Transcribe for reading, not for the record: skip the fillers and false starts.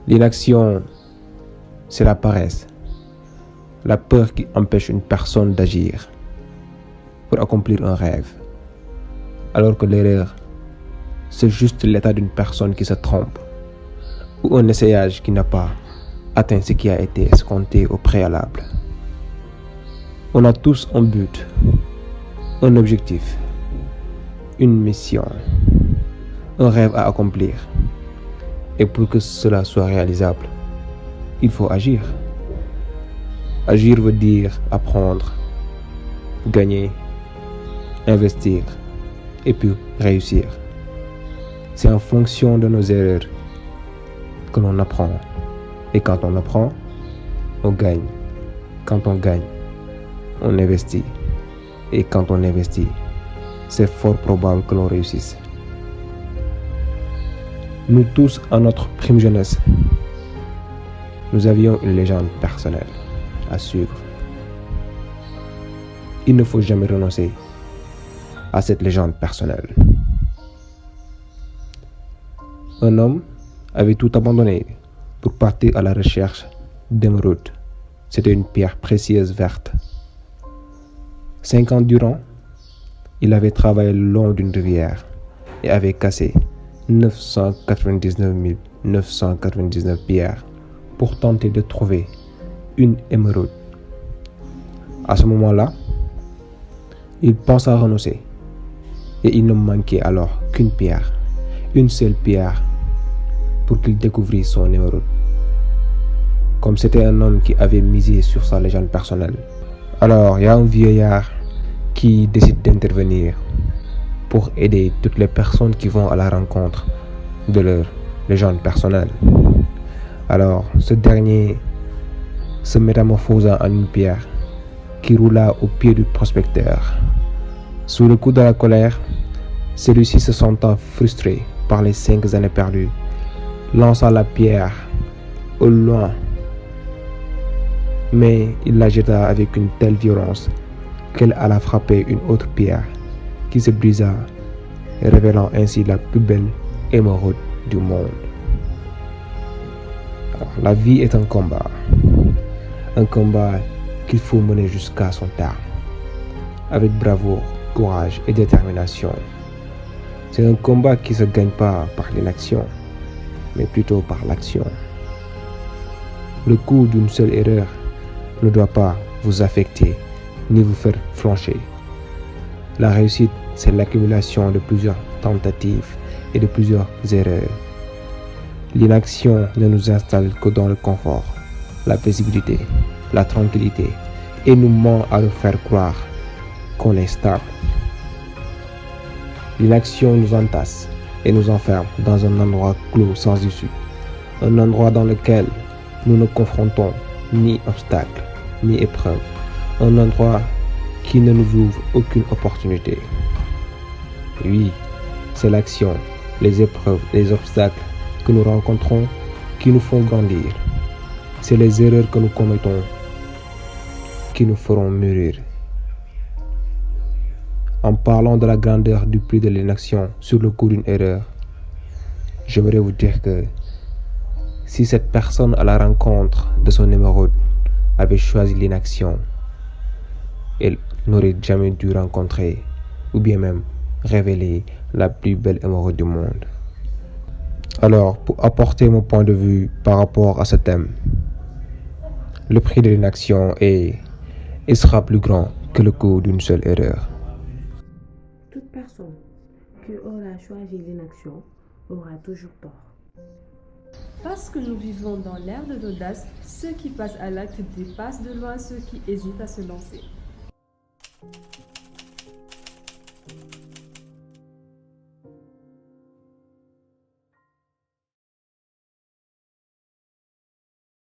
L'inaction, c'est la paresse, la peur qui empêche une personne d'agir pour accomplir un rêve. Alors que l'erreur, c'est juste l'état d'une personne qui se trompe ou un essayage qui n'a pas atteint ce qui a été escompté au préalable. On a tous un but, un objectif, une mission, un rêve à accomplir. Et pour que cela soit réalisable, il faut agir. Agir veut dire apprendre, gagner, investir et puis réussir. C'est en fonction de nos erreurs que l'on apprend. Et quand on apprend, on gagne. Quand on gagne, on investit. Et quand on investit, c'est fort probable que l'on réussisse. Nous tous, à notre prime jeunesse, nous avions une légende personnelle à suivre. Il ne faut jamais renoncer à cette légende personnelle. Un homme avait tout abandonné pour partir à la recherche d'émeraude. C'était une pierre précieuse verte. 5 ans durant, il avait travaillé le long d'une rivière et avait cassé 999 999 pierres pour tenter de trouver une émeraude. À ce moment-là, il pensa à renoncer et il ne manquait alors qu'une pierre, une seule pierre pour qu'il découvrisse son émeraude. Comme c'était un homme qui avait misé sur sa légende personnelle, alors il y a un vieillard qui décide d'intervenir pour aider toutes les personnes qui vont à la rencontre de leur légende personnelle. Alors, ce dernier se métamorphosa en une pierre qui roula au pied du prospecteur. Sous le coup de la colère, celui-ci, se sentant frustré par les 5 années perdues, lança la pierre au loin, mais il la jeta avec une telle violence qu'elle alla frapper une autre pierre qui se brisa, révélant ainsi la plus belle émeraude du monde. Alors, la vie est un combat qu'il faut mener jusqu'à son terme, avec bravoure, courage et détermination. C'est un combat qui ne se gagne pas par l'inaction, mais plutôt par l'action. Le coup d'une seule erreur ne doit pas vous affecter ni vous faire flancher. La réussite, c'est l'accumulation de plusieurs tentatives et de plusieurs erreurs. L'inaction ne nous installe que dans le confort, la paisibilité, la tranquillité et nous ment à nous faire croire qu'on est stable. L'inaction nous entasse et nous enferme dans un endroit clos sans issue, un endroit dans lequel nous ne confrontons ni obstacles ni épreuves, un endroit qui ne nous ouvre aucune opportunité. Oui, c'est l'action, les épreuves, les obstacles que nous rencontrons qui nous font grandir. C'est les erreurs que nous commettons qui nous feront mûrir. En parlant de la grandeur du prix de l'inaction sur le coup d'une erreur, j'aimerais vous dire que si cette personne à la rencontre de son émeraude avait choisi l'inaction, elle n'aurait jamais dû rencontrer ou bien même révéler la plus belle émeraude du monde. Alors, pour apporter mon point de vue par rapport à ce thème, le prix de l'inaction sera plus grand que le coût d'une seule erreur. Toute personne qui aura choisi l'inaction aura toujours tort. Parce que nous vivons dans l'ère de l'audace, ceux qui passent à l'acte dépassent de loin ceux qui hésitent à se lancer.